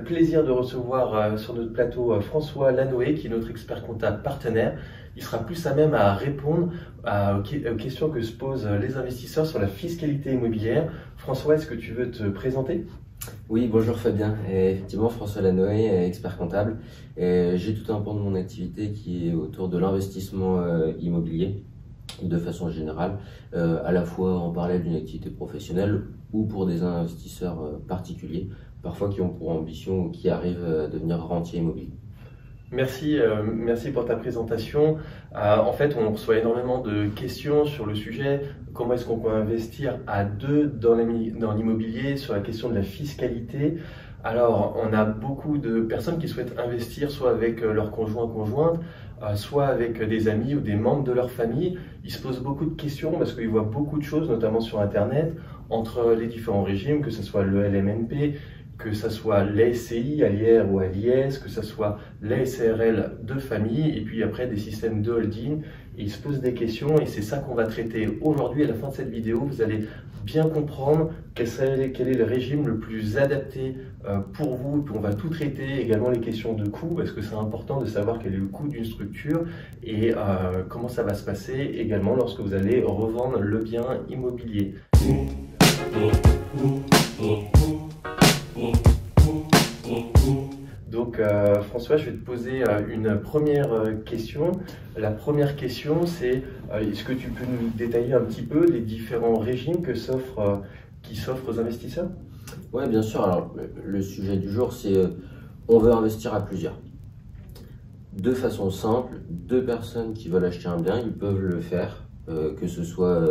le plaisir de recevoir sur notre plateau François Lanoé, qui est notre expert comptable partenaire. Il sera plus à même à répondre aux questions que se posent les investisseurs sur la fiscalité immobilière. François, est-ce que tu veux te présenter? Oui, bonjour Fabien. Effectivement, François Lanoé, expert comptable. J'ai tout un pan de mon activité qui est autour de l'investissement immobilier de façon générale, à la fois en parallèle d'une activité professionnelle ou pour des investisseurs particuliers, parfois qui ont pour ambition ou qui arrivent à devenir rentiers immobiliers. Merci pour ta présentation. En fait, on reçoit énormément de questions sur le sujet. Comment est-ce qu'on peut investir à deux dans l'immobilier, sur la question de la fiscalité? Alors, on a beaucoup de personnes qui souhaitent investir soit avec leur conjoint-conjointe, soit avec des amis ou des membres de leur famille. Ils se posent beaucoup de questions parce qu'ils voient beaucoup de choses, notamment sur Internet, entre les différents régimes, que ce soit le LMNP, que ce soit l'SCI à l'IR ou à l'IS, que ce soit les SARL de famille, et puis après des systèmes de holding. Et ils se posent des questions et c'est ça qu'on va traiter aujourd'hui. À la fin de cette vidéo, vous allez bien comprendre quel est le régime le plus adapté pour vous. Et puis on va tout traiter, également les questions de coût, parce que c'est important de savoir quel est le coût d'une structure et comment ça va se passer également lorsque vous allez revendre le bien immobilier. Donc François, je vais te poser une première question. La première question, c'est est-ce que tu peux nous détailler un petit peu les différents régimes qui s'offrent aux investisseurs? Oui, bien sûr. Alors, le sujet du jour, c'est on veut investir à plusieurs. De façon simple, deux personnes qui veulent acheter un bien, ils peuvent le faire, que ce soit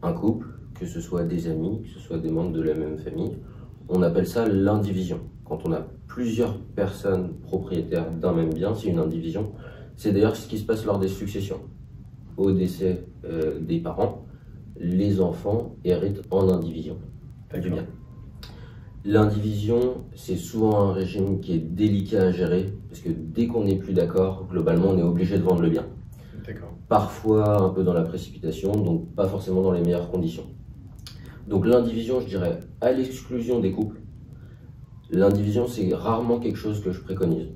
un couple, que ce soit des amis, que ce soit des membres de la même famille. On appelle ça l'indivision. Quand on a plusieurs personnes propriétaires d'un même bien, c'est une indivision. C'est d'ailleurs ce qui se passe lors des successions. Au décès des parents, les enfants héritent en indivision du bien. L'indivision, c'est souvent un régime qui est délicat à gérer, parce que dès qu'on n'est plus d'accord, globalement, on est obligé de vendre le bien. Parfois un peu dans la précipitation, donc pas forcément dans les meilleures conditions. Donc l'indivision, je dirais, à l'exclusion des couples. L'indivision, c'est rarement quelque chose que je préconise.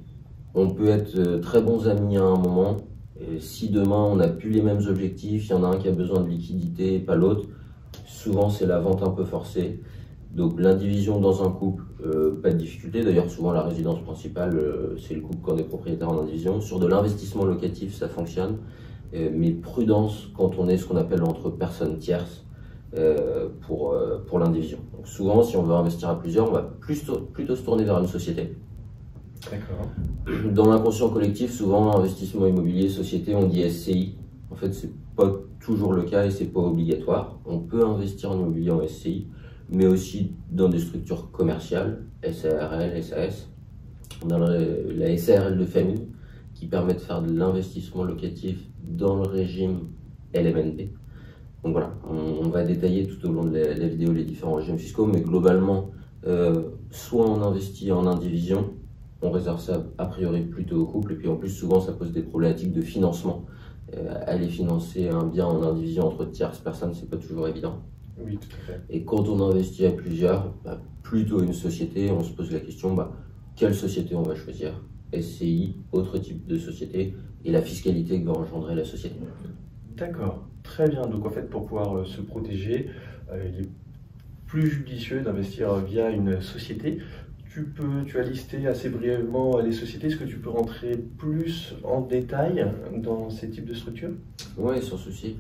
On peut être très bons amis à un moment, et si demain on n'a plus les mêmes objectifs, il y en a un qui a besoin de liquidité, pas l'autre, souvent c'est la vente un peu forcée. Donc l'indivision dans un couple, pas de difficulté. D'ailleurs, souvent la résidence principale, c'est le couple quand on est propriétaire en indivision. Sur de l'investissement locatif, ça fonctionne, mais prudence quand on est ce qu'on appelle entre personnes tierces. Pour l'indivision. Donc souvent, si on veut investir à plusieurs, on va plutôt se tourner vers une société. Dans l'inconscient collectif, souvent, investissement immobilier, société, on dit SCI. En fait, c'est pas toujours le cas et c'est pas obligatoire. On peut investir en immobilier en SCI, mais aussi dans des structures commerciales, SARL, SAS. On a la SARL de famille qui permet de faire de l'investissement locatif dans le régime LMNP. Donc voilà, on va détailler tout au long de la vidéo les différents régimes fiscaux, mais globalement, soit on investit en indivision, on réserve ça a priori plutôt au couple, et puis en plus souvent ça pose des problématiques de financement. Aller financer un bien en indivision entre tierces personnes, c'est pas toujours évident. Oui, tout à fait. Et quand on investit à plusieurs, plutôt une société, on se pose la question, quelle société on va choisir? SCI, autre type de société, et la fiscalité que va engendrer la société. D'accord, très bien. Donc en fait, pour pouvoir se protéger, il est plus judicieux d'investir via une société. Tu as listé assez brièvement les sociétés. Est-ce que tu peux rentrer plus en détail dans ces types de structures? Oui, sans souci.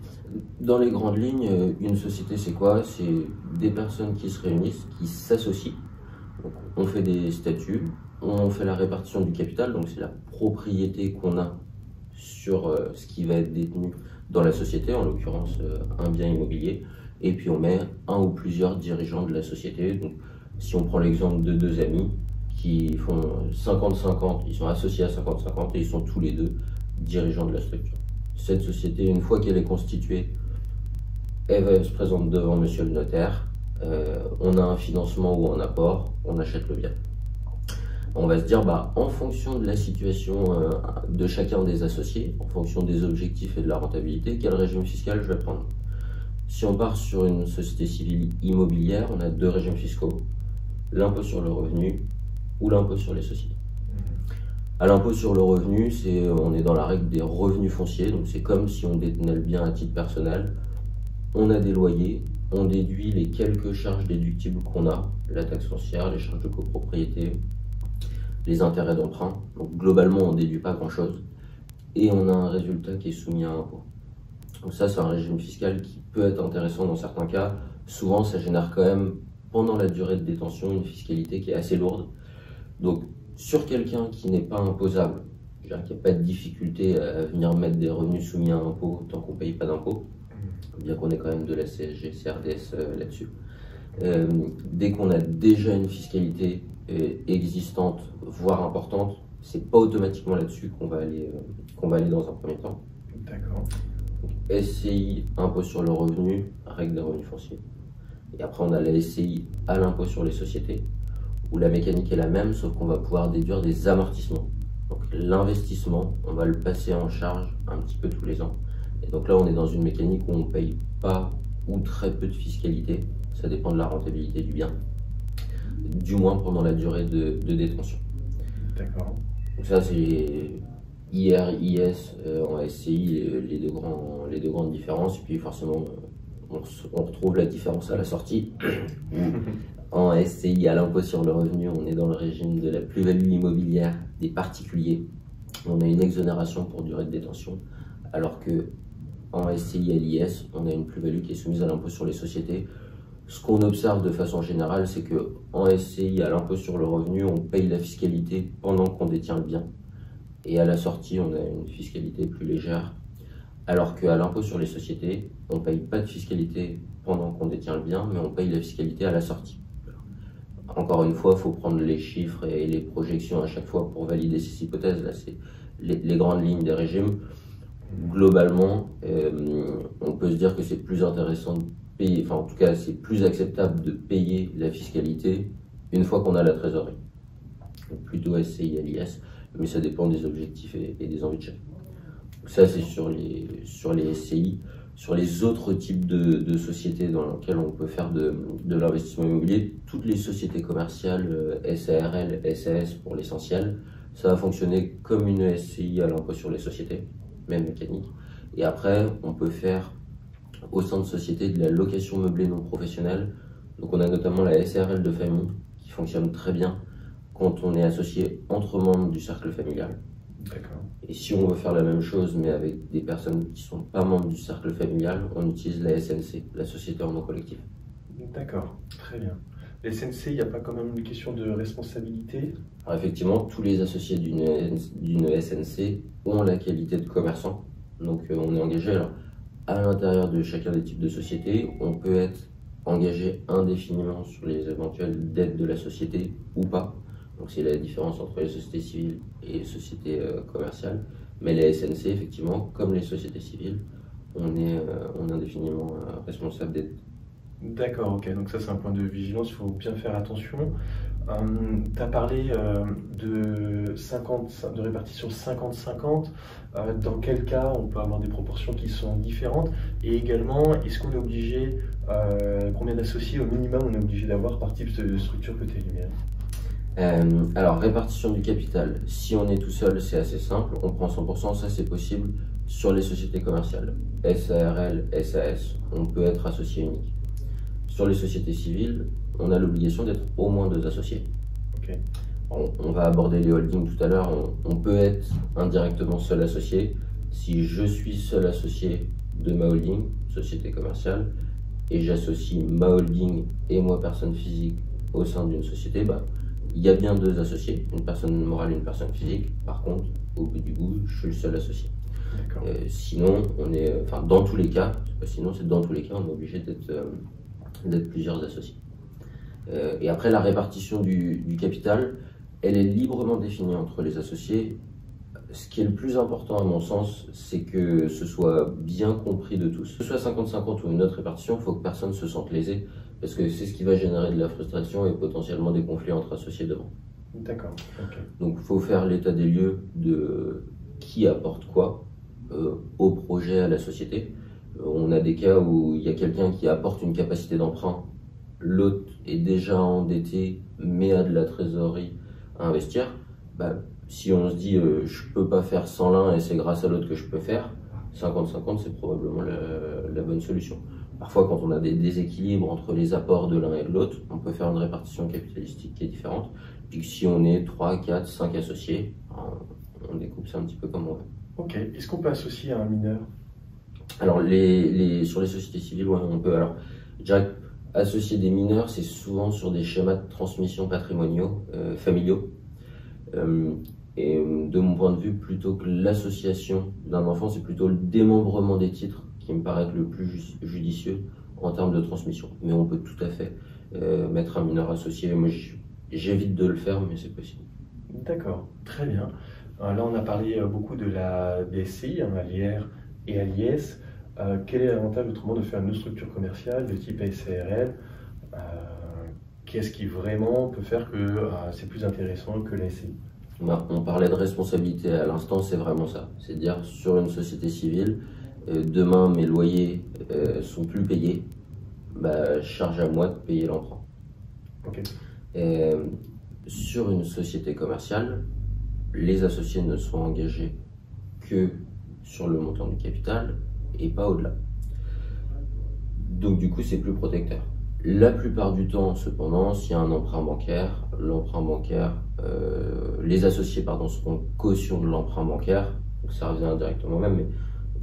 Dans les grandes lignes, une société, c'est quoi? C'est des personnes qui se réunissent, qui s'associent. On fait des statuts, on fait la répartition du capital, donc c'est la propriété qu'on a sur ce qui va être détenu dans la société, en l'occurrence un bien immobilier, et puis on met un ou plusieurs dirigeants de la société. Donc, si on prend l'exemple de deux amis qui font 50-50, ils sont associés à 50-50 et ils sont tous les deux dirigeants de la structure. Cette société, une fois qu'elle est constituée, elle se présente devant monsieur le notaire, on a un financement ou un apport, on achète le bien. On va se dire, en fonction de la situation de chacun des associés, en fonction des objectifs et de la rentabilité, quel régime fiscal je vais prendre? Si on part sur une société civile immobilière, on a deux régimes fiscaux. L'impôt sur le revenu ou l'impôt sur les sociétés. À l'impôt sur le revenu, on est dans la règle des revenus fonciers, donc c'est comme si on détenait le bien à titre personnel. On a des loyers, on déduit les quelques charges déductibles qu'on a, la taxe foncière, les charges de copropriété, les intérêts d'emprunt. Donc globalement, on ne déduit pas grand-chose et on a un résultat qui est soumis à impôt. Donc ça, c'est un régime fiscal qui peut être intéressant dans certains cas. Souvent, ça génère quand même, pendant la durée de détention, une fiscalité qui est assez lourde. Donc, sur quelqu'un qui n'est pas imposable, je veux dire qu'il n'y a pas de difficulté à venir mettre des revenus soumis à impôt tant qu'on ne paye pas d'impôt, bien qu'on ait quand même de la CSG, CRDS là-dessus. Dès qu'on a déjà une fiscalité existante, voire importante, c'est pas automatiquement là-dessus qu'on va aller dans un premier temps. D'accord. SCI, impôt sur le revenu, règle des revenus fonciers. Et après, on a la SCI à l'impôt sur les sociétés, où la mécanique est la même, sauf qu'on va pouvoir déduire des amortissements. Donc l'investissement, on va le passer en charge un petit peu tous les ans. Et donc là, on est dans une mécanique où on ne paye pas ou très peu de fiscalité. Ça dépend de la rentabilité du bien, du moins pendant la durée de détention. D'accord. Donc ça, c'est IR, IS en SCI, les deux grandes différences. Et puis forcément, on retrouve la différence à la sortie. En SCI, à l'impôt sur le revenu, on est dans le régime de la plus-value immobilière des particuliers. On a une exonération pour durée de détention, alors que en SCI à l'IS, on a une plus-value qui est soumise à l'impôt sur les sociétés. Ce qu'on observe de façon générale, c'est que en SCI, à l'impôt sur le revenu, on paye la fiscalité pendant qu'on détient le bien. Et à la sortie, on a une fiscalité plus légère. Alors qu'à l'impôt sur les sociétés, on ne paye pas de fiscalité pendant qu'on détient le bien, mais on paye la fiscalité à la sortie. Encore une fois, il faut prendre les chiffres et les projections à chaque fois pour valider ces hypothèses. Là, c'est les grandes lignes des régimes. Globalement, on peut se dire que c'est plus intéressant de payer, enfin en tout cas, c'est plus acceptable de payer la fiscalité une fois qu'on a la trésorerie. Donc, plutôt SCI à l'IS, mais ça dépend des objectifs et des envies de chacun. Ça, c'est sur les SCI. Sur les autres types de sociétés dans lesquelles on peut faire de l'investissement immobilier, toutes les sociétés commerciales, SARL, SAS pour l'essentiel, ça va fonctionner comme une SCI à l'impôt sur les sociétés, même mécanique. Et après, on peut faire au sein de sociétés de la location meublée non professionnelle. Donc on a notamment la SARL de famille qui fonctionne très bien quand on est associé entre membres du cercle familial. D'accord. Et si on veut faire la même chose, mais avec des personnes qui ne sont pas membres du cercle familial, on utilise la SNC, la société en nom collectif. D'accord, très bien. La SNC, il n'y a pas quand même une question de responsabilité? Alors effectivement, tous les associés d'une SNC ont la qualité de commerçant. Donc on est engagé alors, à l'intérieur de chacun des types de sociétés. On peut être engagé indéfiniment sur les éventuelles dettes de la société ou pas. Donc c'est la différence entre les sociétés civiles et les sociétés commerciales. Mais la SNC, effectivement, comme les sociétés civiles, on est indéfiniment responsable des dettes. D'accord, ok. Donc ça, c'est un point de vigilance, il faut bien faire attention. Tu as parlé de répartition 50-50. Dans quel cas on peut avoir des proportions qui sont différentes? Et également, est-ce qu'on est obligé, combien d'associés au minimum on est obligé d'avoir par type de structure que tu énumères? Alors, répartition du capital, si on est tout seul, c'est assez simple, on prend 100%, ça c'est possible sur les sociétés commerciales. SARL, SAS, on peut être associé unique. Sur les sociétés civiles, on a l'obligation d'être au moins 2 associés. Okay. On va aborder les holdings tout à l'heure, on peut être indirectement seul associé. Si je suis seul associé de ma holding, société commerciale, et j'associe ma holding et moi, personne physique, au sein d'une société, il y a bien 2 associés, une personne morale et une personne physique. Par contre, au bout du bout, je suis le seul associé. Sinon, on est, dans tous les cas, sinon c'est dans tous les cas, on est obligé d'être plusieurs associés. Et après, la répartition du capital, elle est librement définie entre les associés. Ce qui est le plus important à mon sens, c'est que ce soit bien compris de tous. Que ce soit 50-50 ou une autre répartition, il faut que personne se sente lésé, parce que c'est ce qui va générer de la frustration et potentiellement des conflits entre associés demain. D'accord. Okay. Donc il faut faire l'état des lieux de qui apporte quoi au projet, à la société. On a des cas où il y a quelqu'un qui apporte une capacité d'emprunt, l'autre est déjà endetté mais a de la trésorerie à investir, si on se dit je peux pas faire sans l'un et c'est grâce à l'autre que je peux faire, 50-50 c'est probablement la bonne solution. Parfois quand on a des déséquilibres entre les apports de l'un et de l'autre, on peut faire une répartition capitalistique qui est différente. Puis si on est 3, 4, 5 associés, on découpe ça un petit peu comme on veut. Ok, est-ce qu'on peut associer à un mineur? Alors sur les sociétés civiles, ouais, on peut. Alors, je dirais associer des mineurs, c'est souvent sur des schémas de transmission patrimoniaux, familiaux. Et de mon point de vue, plutôt que l'association d'un enfant, c'est plutôt le démembrement des titres qui me paraît être le plus judicieux en termes de transmission. Mais on peut tout à fait mettre un mineur associé. Moi, j'évite de le faire, mais c'est possible. D'accord, très bien. Là, on a parlé beaucoup de la DSCI, à l'IR et à l'IS. Quel est l'avantage autrement de faire une structure commerciale de type SARL? Qu'est-ce qui vraiment peut faire que c'est plus intéressant que la SCI? On parlait de responsabilité à l'instant, c'est vraiment ça. C'est-à-dire sur une société civile, demain mes loyers sont plus payés, charge à moi de payer l'emprunt. Okay. Sur une société commerciale, les associés ne sont engagés que sur le montant du capital et pas au-delà. Donc du coup, c'est plus protecteur. La plupart du temps, cependant, s'il y a un emprunt bancaire, les associés seront caution de l'emprunt bancaire, donc ça revient indirectement même, mais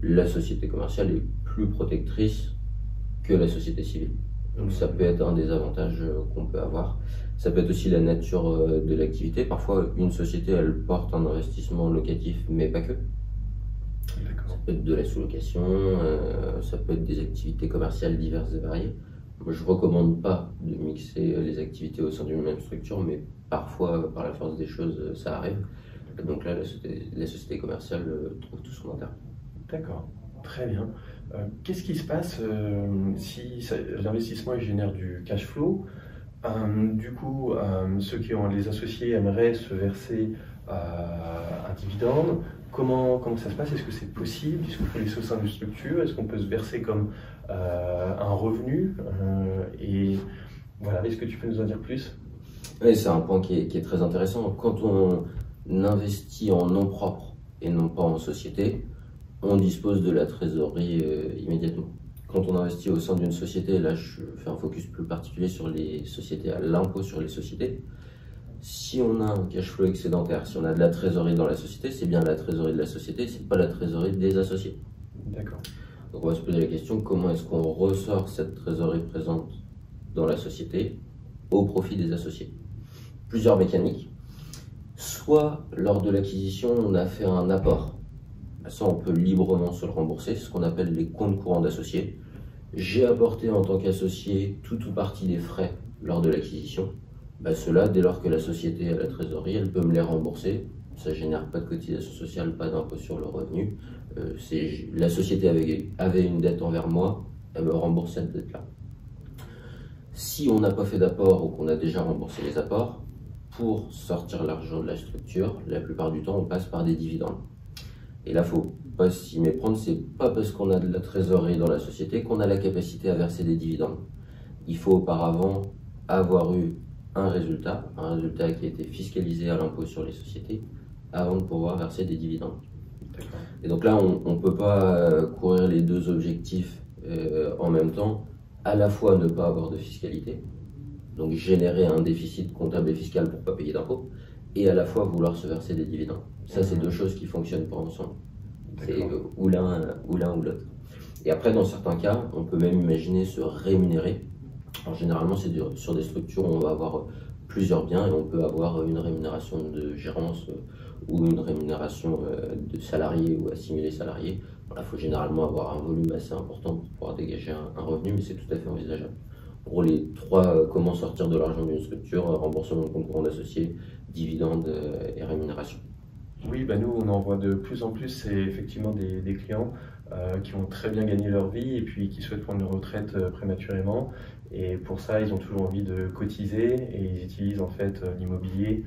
la société commerciale est plus protectrice que la société civile. Donc ça peut être un des avantages qu'on peut avoir. Ça peut être aussi la nature de l'activité. Parfois, une société, elle porte un investissement locatif, mais pas que. Ça peut être de la sous-location, ça peut être des activités commerciales diverses et variées. Moi, je ne recommande pas de mixer les activités au sein d'une même structure, mais parfois, par la force des choses, ça arrive. Donc là, la société commerciale trouve tout son intérêt. D'accord, très bien. Qu'est-ce qui se passe si l'investissement génère du cash flow? Du coup, ceux qui ont les associés aimeraient se verser un dividende. Comment ça se passe? Est-ce que c'est possible? Est-ce qu'on peut laisser au sein d'une structure? Est-ce qu'on peut se verser comme un revenu? Et voilà, est-ce que tu peux nous en dire plus? Oui, c'est un point qui est très intéressant. Quand on investit en nom propre et non pas en société, on dispose de la trésorerie immédiatement. Quand on investit au sein d'une société, là je fais un focus plus particulier sur les sociétés, à l'impôt sur les sociétés. Si on a un cash flow excédentaire, si on a de la trésorerie dans la société, c'est bien la trésorerie de la société, c'est pas la trésorerie des associés. D'accord. Donc on va se poser la question, comment est-ce qu'on ressort cette trésorerie présente dans la société au profit des associés? Plusieurs mécaniques. Soit lors de l'acquisition, on a fait un apport. Ça, on peut librement se le rembourser, c'est ce qu'on appelle les comptes courants d'associés. J'ai apporté en tant qu'associé tout ou partie des frais lors de l'acquisition. Cela, dès lors que la société a la trésorerie, elle peut me les rembourser. Ça ne génère pas de cotisation sociale, pas d'impôt sur le revenu. La société avait une dette envers moi, elle me rembourse cette dette-là. Si on n'a pas fait d'apport ou qu'on a déjà remboursé les apports, pour sortir l'argent de la structure, la plupart du temps, on passe par des dividendes. Et là, il ne faut pas s'y méprendre, c'est pas parce qu'on a de la trésorerie dans la société qu'on a la capacité à verser des dividendes. Il faut auparavant avoir eu un résultat qui a été fiscalisé à l'impôt sur les sociétés avant de pouvoir verser des dividendes. Et donc là, on ne peut pas courir les deux objectifs en même temps, à la fois ne pas avoir de fiscalité, donc générer un déficit comptable et fiscal pour ne pas payer d'impôts, et à la fois vouloir se verser des dividendes. Ça, c'est deux choses qui ne fonctionnent pas ensemble. C'est ou l'un ou l'autre. Et après, dans certains cas, on peut même imaginer se rémunérer. Alors, généralement, c'est sur des structures où on va avoir plusieurs biens et on peut avoir une rémunération de gérance ou une rémunération de salariés ou assimilés salariés. Il faut généralement avoir un volume assez important pour pouvoir dégager un revenu, mais c'est tout à fait envisageable. Pour les trois, comment sortir de l'argent d'une structure, remboursement de compte courant d'associés, dividendes et rémunération. Oui, nous on en voit de plus en plus, c'est effectivement des clients qui ont très bien gagné leur vie et puis qui souhaitent prendre une retraite prématurément. Et pour ça, ils ont toujours envie de cotiser et ils utilisent en fait l'immobilier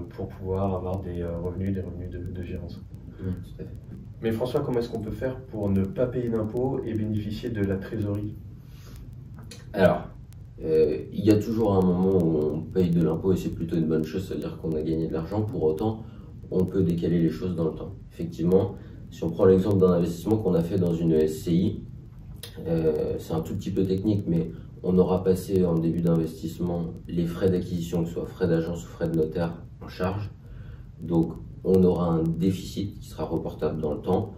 pour pouvoir avoir des revenus de gérance. Oui, tout à fait. Mais François, comment est-ce qu'on peut faire pour ne pas payer d'impôts et bénéficier de la trésorerie? Alors, Il y a toujours un moment où on paye de l'impôt et c'est plutôt une bonne chose, c'est-à-dire qu'on a gagné de l'argent. Pour autant, on peut décaler les choses dans le temps. Effectivement, si on prend l'exemple d'un investissement qu'on a fait dans une SCI, c'est un tout petit peu technique, mais on aura passé en début d'investissement les frais d'acquisition, que ce soit frais d'agence ou frais de notaire, en charge. Donc, on aura un déficit qui sera reportable dans le temps.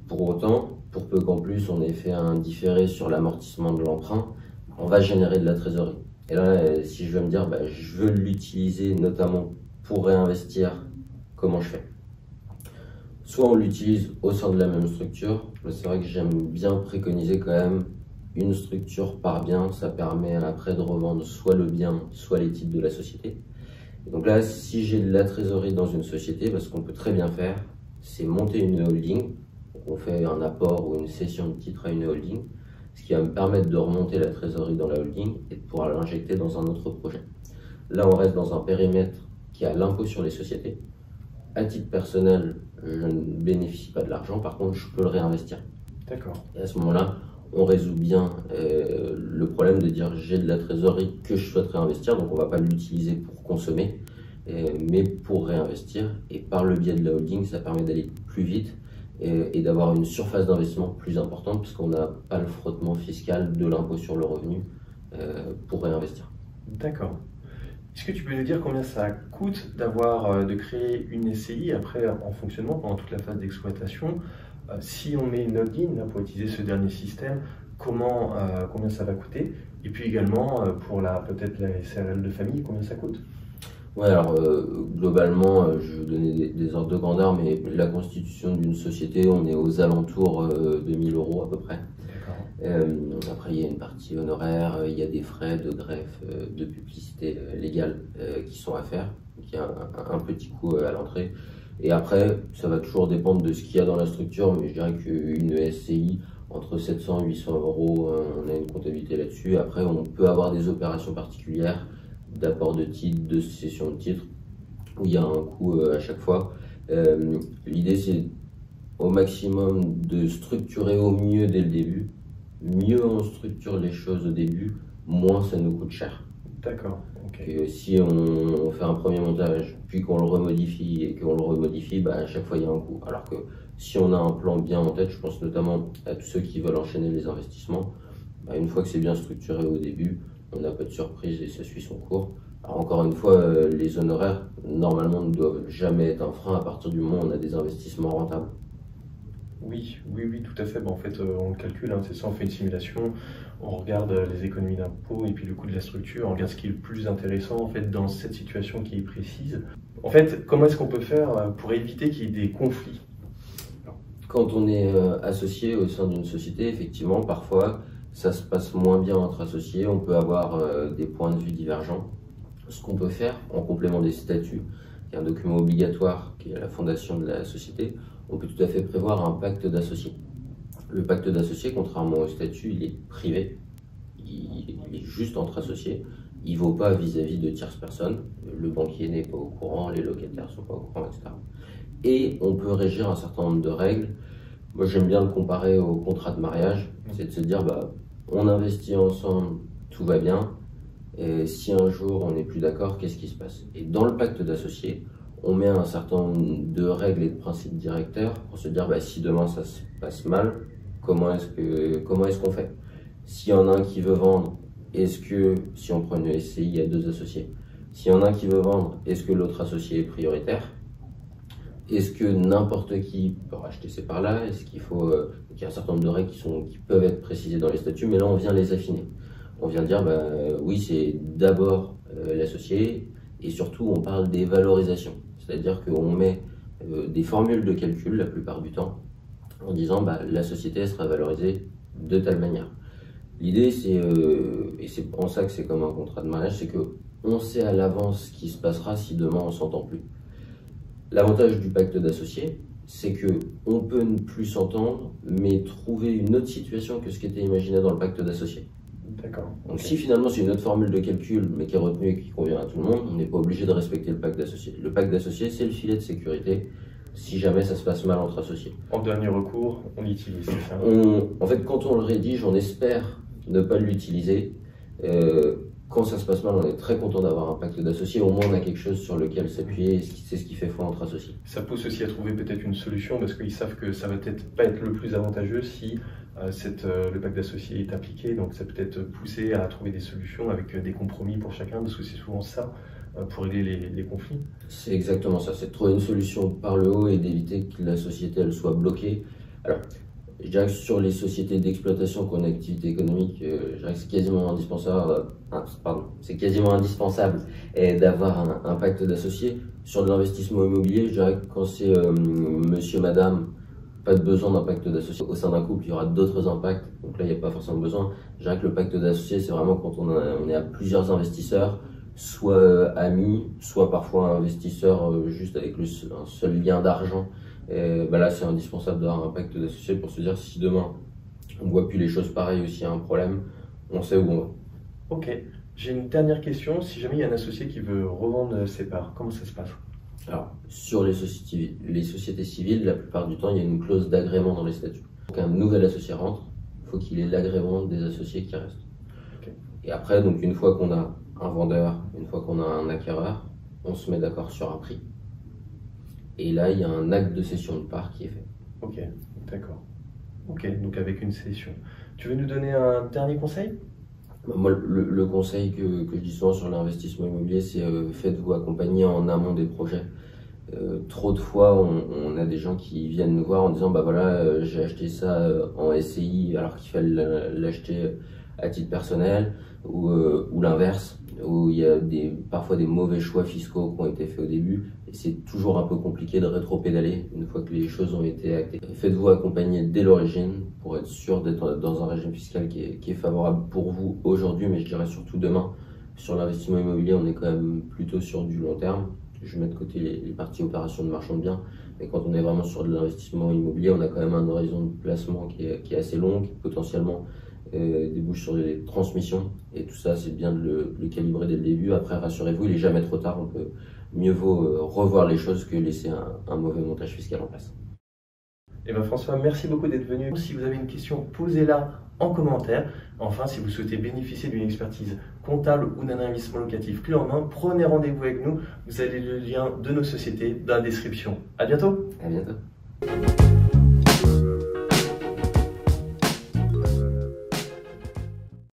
Pour autant, pour peu qu'en plus on ait fait un différé sur l'amortissement de l'emprunt, on va générer de la trésorerie. Et là, si je veux me dire, je veux l'utiliser notamment pour réinvestir, comment je fais? Soit on l'utilise au sein de la même structure, mais c'est vrai que j'aime bien préconiser quand même une structure par bien, ça permet après de revendre soit le bien, soit les titres de la société. Et donc là, si j'ai de la trésorerie dans une société, ce qu'on peut très bien faire, c'est monter une holding. On fait un apport ou une cession de titres à une holding, ce qui va me permettre de remonter la trésorerie dans la holding et de pouvoir l'injecter dans un autre projet. Là, on reste dans un périmètre qui a l'impôt sur les sociétés. À titre personnel, je ne bénéficie pas de l'argent, par contre, je peux le réinvestir. D'accord. Et à ce moment-là, on résout bien le problème de dire j'ai de la trésorerie que je souhaite réinvestir, donc on ne va pas l'utiliser pour consommer, mais pour réinvestir. Et par le biais de la holding, ça permet d'aller plus vite et d'avoir une surface d'investissement plus importante, puisqu'on n'a pas le frottement fiscal de l'impôt sur le revenu pour réinvestir. D'accord. Est-ce que tu peux nous dire combien ça coûte de créer une SCI après en fonctionnement pendant toute la phase d'exploitation? Si on met une holding pour utiliser ce dernier système, combien ça va coûter? Et puis également pour peut-être la SARL de famille, combien ça coûte? Ouais, alors globalement, je vais vous donner des ordres de grandeur, mais la constitution d'une société, on est aux alentours de 1 000 € à peu près. Après, il y a une partie honoraire, il y a des frais de greffe, de publicité légale qui sont à faire, donc il y a un petit coût à l'entrée. Et après, ça va toujours dépendre de ce qu'il y a dans la structure, mais je dirais qu'une SCI, entre 700 et 800 €, on a une comptabilité là-dessus. Après, on peut avoir des opérations particulières d'apport de titres, de cession de titres, où il y a un coût à chaque fois. L'idée, c'est au maximum de structurer au mieux dès le début. Mieux on structure les choses au début, moins ça nous coûte cher. D'accord. Okay. Si on fait un premier montage, puis qu'on le remodifie et qu'on le remodifie, à chaque fois il y a un coût. Alors que si on a un plan bien en tête, je pense notamment à tous ceux qui veulent enchaîner les investissements, une fois que c'est bien structuré au début, on n'a pas de surprise et ça suit son cours. Alors encore une fois, les honoraires, normalement, ne doivent jamais être un frein à partir du moment où on a des investissements rentables. Oui, tout à fait. En fait, on le calcule, c'est ça, on fait une simulation, on regarde les économies d'impôts et puis le coût de la structure, on regarde ce qui est le plus intéressant en fait dans cette situation qui est précise. En fait, comment est-ce qu'on peut faire pour éviter qu'il y ait des conflits? Quand on est associé au sein d'une société, effectivement, parfois, ça se passe moins bien entre associés, on peut avoir des points de vue divergents. Ce qu'on peut faire, en complément des statuts, qui est un document obligatoire qui est à la fondation de la société, on peut tout à fait prévoir un pacte d'associés. Le pacte d'associés, contrairement au statut, il est privé, il est juste entre associés, il ne vaut pas vis-à-vis de tierces personnes, le banquier n'est pas au courant, les locataires ne sont pas au courant, etc. Et on peut régir un certain nombre de règles. Moi j'aime bien le comparer au contrat de mariage, c'est de se dire on investit ensemble, tout va bien, et si un jour on n'est plus d'accord, qu'est-ce qui se passe? Et dans le pacte d'associés, on met un certain nombre de règles et de principes directeurs pour se dire si demain ça se passe mal, comment est-ce qu'on fait? S'il y en a un qui veut vendre, est-ce que, si on prend une SCI, il y a deux associés, s'il y en a un qui veut vendre, est-ce que l'autre associé est prioritaire? Est-ce que n'importe qui peut racheter ces parts-là? Est-ce qu'il faut il y a un certain nombre de règles qui peuvent être précisées dans les statuts, mais là on vient les affiner. On vient dire oui, c'est d'abord l'associé, et surtout on parle des valorisations. C'est-à-dire qu'on met des formules de calcul la plupart du temps en disant la société elle sera valorisée de telle manière. L'idée c'est, et c'est en ça que c'est comme un contrat de mariage, c'est qu'on sait à l'avance ce qui se passera si demain on s'entend plus. L'avantage du pacte d'associés, c'est qu'on peut ne plus s'entendre, mais trouver une autre situation que ce qui était imaginé dans le pacte d'associés. D'accord. Donc si finalement c'est une autre formule de calcul, mais qui est retenue et qui convient à tout le monde, on n'est pas obligé de respecter le pacte d'associés. Le pacte d'associés, c'est le filet de sécurité si jamais ça se passe mal entre associés. En dernier recours, on l'utilise, c'est ça? En fait, quand on le rédige, on espère ne pas l'utiliser, Quand ça se passe mal, on est très content d'avoir un pacte d'associés. Au moins, on a quelque chose sur lequel s'appuyer. Et c'est ce qui fait foi entre associés. Ça pousse aussi à trouver peut-être une solution parce qu'ils savent que ça va peut-être pas être le plus avantageux si le pacte d'associés est appliqué. Donc ça peut être pousser à trouver des solutions avec des compromis pour chacun parce que c'est souvent ça pour régler les conflits. C'est exactement ça. C'est de trouver une solution par le haut et d'éviter que la société elle soit bloquée. Alors, je dirais que sur les sociétés d'exploitation qu'on a activité économique, je dirais que c'est quasiment indispensable, d'avoir un pacte d'associés. Sur de l'investissement immobilier, je dirais que quand c'est monsieur, madame, pas de besoin d'un pacte d'associés. Au sein d'un couple, il y aura d'autres impacts, donc là, il n'y a pas forcément besoin. Je dirais que le pacte d'associés, c'est vraiment quand on est à plusieurs investisseurs, soit amis, soit parfois investisseurs juste avec un seul lien d'argent. Là, c'est indispensable d'avoir un pacte d'associés pour se dire si demain on ne voit plus les choses pareilles ou s'il y a un problème, on sait où on va. Ok, j'ai une dernière question. Si jamais il y a un associé qui veut revendre ses parts, comment ça se passe? Alors, sur les sociétés civiles, la plupart du temps, il y a une clause d'agrément dans les statuts. Donc, un nouvel associé rentre, il faut qu'il ait l'agrément des associés qui restent. Okay. Et après, donc, une fois qu'on a un vendeur, une fois qu'on a un acquéreur, on se met d'accord sur un prix. Et là, il y a un acte de cession de part qui est fait. Ok, d'accord. Ok, donc avec une cession. Tu veux nous donner un dernier conseil? Moi, le conseil que je dis souvent sur l'investissement immobilier, c'est faites-vous accompagner en amont des projets. Trop de fois, on a des gens qui viennent nous voir en disant bah voilà, j'ai acheté ça en SCI alors qu'il fallait l'acheter à titre personnel ou l'inverse, où il y a parfois des mauvais choix fiscaux qui ont été faits au début et c'est toujours un peu compliqué de rétro-pédaler une fois que les choses ont été actées. Faites-vous accompagner dès l'origine pour être sûr d'être dans un régime fiscal qui est favorable pour vous aujourd'hui, mais je dirais surtout demain. Sur l'investissement immobilier, on est quand même plutôt sur du long terme. Je mets de côté les parties opérations de marchand de biens, mais quand on est vraiment sur de l'investissement immobilier, on a quand même un horizon de placement qui est assez long, qui potentiellement débouche sur les transmissions, et tout ça c'est bien de le calibrer dès le début. Après, rassurez-vous, il n'est jamais trop tard, mieux vaut revoir les choses que laisser un mauvais montage fiscal en place. Eh bien François, merci beaucoup d'être venu. Si vous avez une question, posez-la en commentaire. Enfin, si vous souhaitez bénéficier d'une expertise comptable ou d'un investissement locatif clé en main, prenez rendez-vous avec nous. Vous avez le lien de nos sociétés dans la description. À bientôt. À bientôt.